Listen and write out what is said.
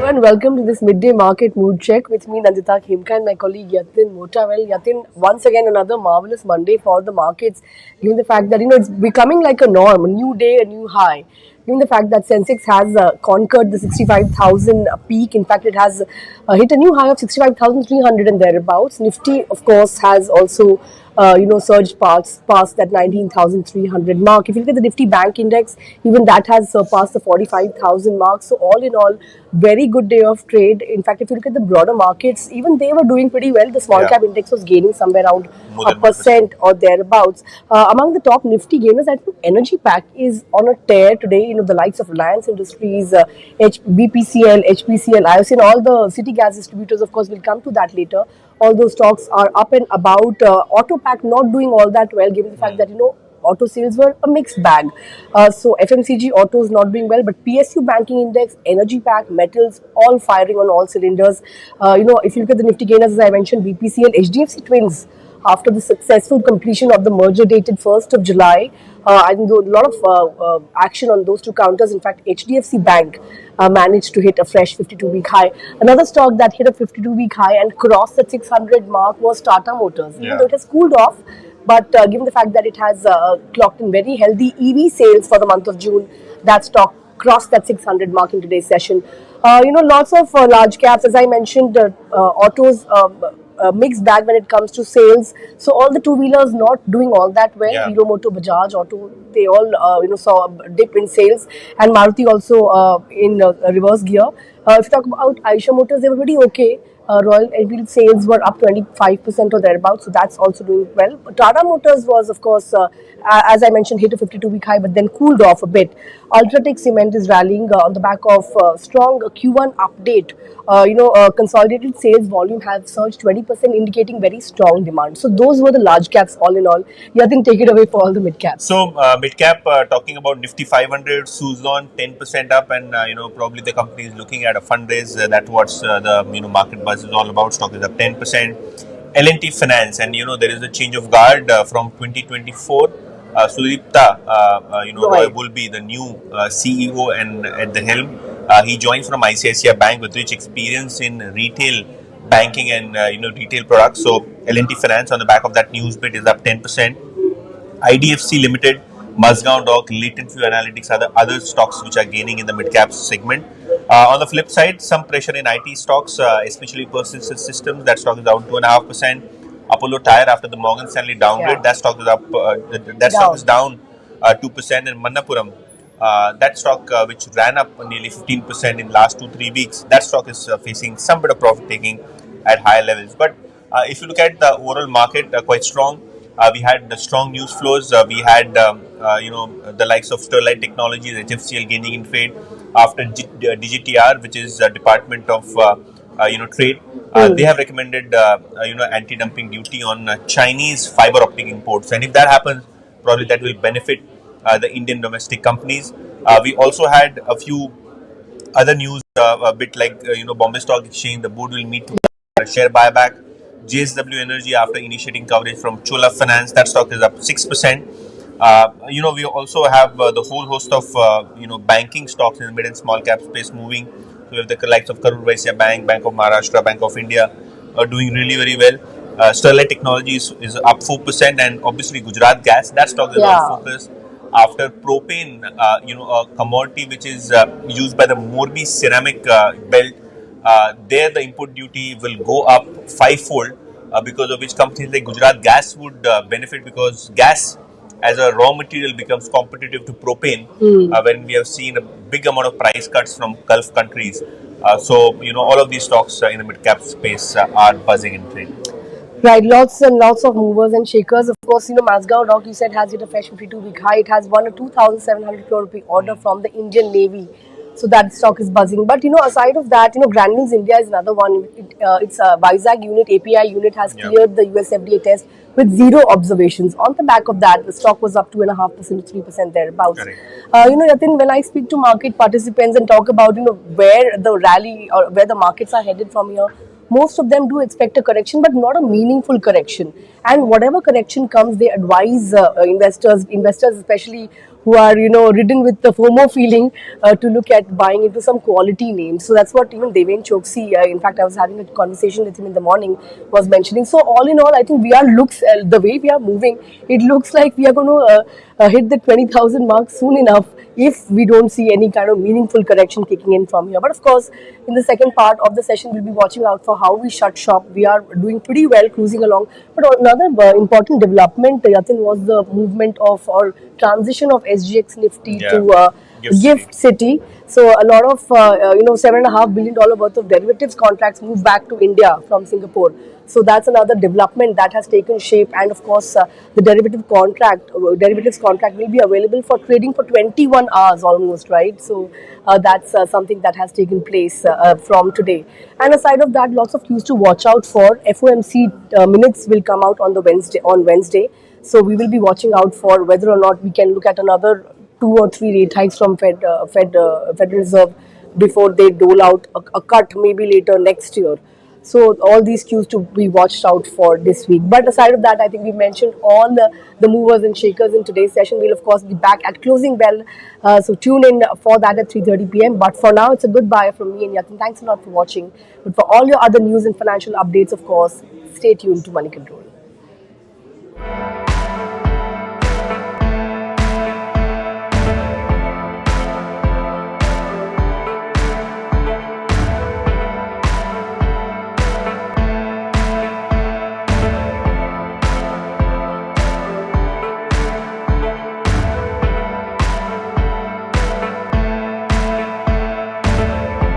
and welcome to this midday market mood check with me, Nandita, Khemka, and my colleague Yatin, Mota. Well, Yatin, once again, another marvelous Monday for the markets, given the fact that it's becoming like a norm, a new day, a new high. Given the fact that Sensex has conquered the 65,000 peak, in fact, it has hit a new high of 65,300 and thereabouts. Nifty, of course, has also surged past that 19,300 mark. If you look at the Nifty Bank Index, even that has surpassed the 45,000 mark. So all in all, very good day of trade. In fact, if you look at the broader markets, even they were doing pretty well. The small cap index was gaining somewhere around a percent or thereabouts. Among the top Nifty gainers, I think Energy Pack is on a tear today. The likes of Reliance Industries, BPCL, HPCL, IOC, and all the city gas distributors, of course, will come to that later. All those stocks are up and about. Auto Pack not doing all that well, given the fact that auto sales were a mixed bag. So FMCG autos not doing well, but PSU Banking Index, Energy Pack, metals all firing on all cylinders. If you look at the Nifty gainers, as I mentioned, BPCL, HDFC Twins, after the successful completion of the merger dated 1st of July. I think there was a lot of action on those two counters. In fact, HDFC Bank managed to hit a fresh 52-week high. Another stock that hit a 52-week high and crossed the 600 mark was Tata Motors. Even though it has cooled off, but given the fact that it has clocked in very healthy EV sales for the month of June, that stock crossed that 600 mark in today's session. Lots of large caps, as I mentioned, autos, mixed bag when it comes to sales. So all the two-wheelers not doing all that well. Hero, Moto, Bajaj, Auto, they all saw a dip in sales, and Maruti also in reverse gear. If you talk about Eicher Motors, they were pretty okay. Royal Enfield sales were up 25% or thereabouts, so that's also doing well. Tata Motors was, of course, as I mentioned, hit a 52-week high, but then cooled off a bit. Ultratech Cement is rallying on the back of strong Q1 update. Consolidated sales volume has surged 20%, indicating very strong demand. So those were the large caps, all in all. Yatin, take it away for all the mid caps. So mid cap, talking about Nifty 500, Suzlon 10% up, and probably the company is looking at a fundraise. That's what the market buzz is all about. Stock is up 10%. L&T Finance, and there is a change of guard from 2024. Sudipta, Roy will be the new CEO and at the helm. He joins from ICICI Bank with rich experience in retail banking and retail products. So L&T Finance on the back of that news bit is up 10%. IDFC Limited, Mazgaon Dock, Latent View Analytics are the other stocks which are gaining in the mid cap segment. On the flip side, some pressure in IT stocks, especially Persistent Systems. That stock is down 2.5%. Apollo Tyre, after the Morgan Stanley downgrade, that stock is up. Stock is down 2%. And Manappuram, that stock which ran up nearly 15% in last 2-3 weeks, that stock is facing some bit of profit taking at higher levels. But if you look at the overall market, quite strong. We had the strong news flows. We had the likes of Sterlite Technologies, HFCL gaining in trade after DGTR, which is Department of Trade. They have recommended anti-dumping duty on Chinese fiber optic imports, and if that happens, probably that will benefit the Indian domestic companies. We also had a few other news, a bit like Bombay Stock Exchange. The board will meet to share buyback. JSW Energy, after initiating coverage from Chola Finance, that stock is up 6%. We also have the whole host of banking stocks in the mid and small cap space moving. So we have the likes of Karur Vysya Bank, Bank of Maharashtra, Bank of India are doing really very well. Sterlite Technologies is up 4%, and obviously Gujarat Gas, that stock is on focus after propane, a commodity which is used by the Morbi ceramic belt. There the input duty will go up 5-fold, because of which companies like Gujarat Gas would benefit, because gas as a raw material becomes competitive to propane when we have seen a big amount of price cuts from Gulf countries. All of these stocks in the mid cap space are buzzing in trade. Right, lots and lots of movers and shakers. Of course, Mazgaon Dock, you said, has hit a fresh 52-week high. It has won a 2,700 crore rupee order from the Indian Navy. So that stock is buzzing. But, aside of that, Granules India is another one. It's a Vizag unit, API unit, has cleared the US FDA test with 0 observations. On the back of that, the stock was up 2.5% to 3% thereabouts. Yatin, when I speak to market participants and talk about, where the rally or where the markets are headed from here, most of them do expect a correction, but not a meaningful correction. And whatever correction comes, they advise investors especially who are ridden with the FOMO feeling to look at buying into some quality names. So that's what even Deven Choksi, in fact, I was having a conversation with him in the morning, was mentioning. So all in all, I think we are looks the way we are moving, it looks like we are going to hit the 20,000 mark soon enough if we don't see any kind of meaningful correction kicking in from here. But of course, in the second part of the session, we'll be watching out for how we shut shop. We are doing pretty well, cruising along. But another important development, Yatin, was the movement of or transition of SGX Nifty Yeah. to Gift City. Gift City. So a lot of $7.5 billion worth of derivatives contracts move back to India from Singapore. So that's another development that has taken shape, and of course, the derivatives contract will be available for trading for 21 hours almost, right? So that's something that has taken place from today. And aside of that, lots of cues to watch out for. FOMC minutes will come out on Wednesday. So we will be watching out for whether or not we can look at another 2 or 3 rate hikes from Federal Reserve before they dole out a cut maybe later next year. So all these cues to be watched out for this week. But aside of that, I think we mentioned all the movers and shakers in today's session. We'll of course be back at closing bell. So tune in for that at 3:30 p.m. But for now, it's a goodbye from me and Yatin. Thanks a lot for watching. But for all your other news and financial updates, of course, stay tuned to Money Control.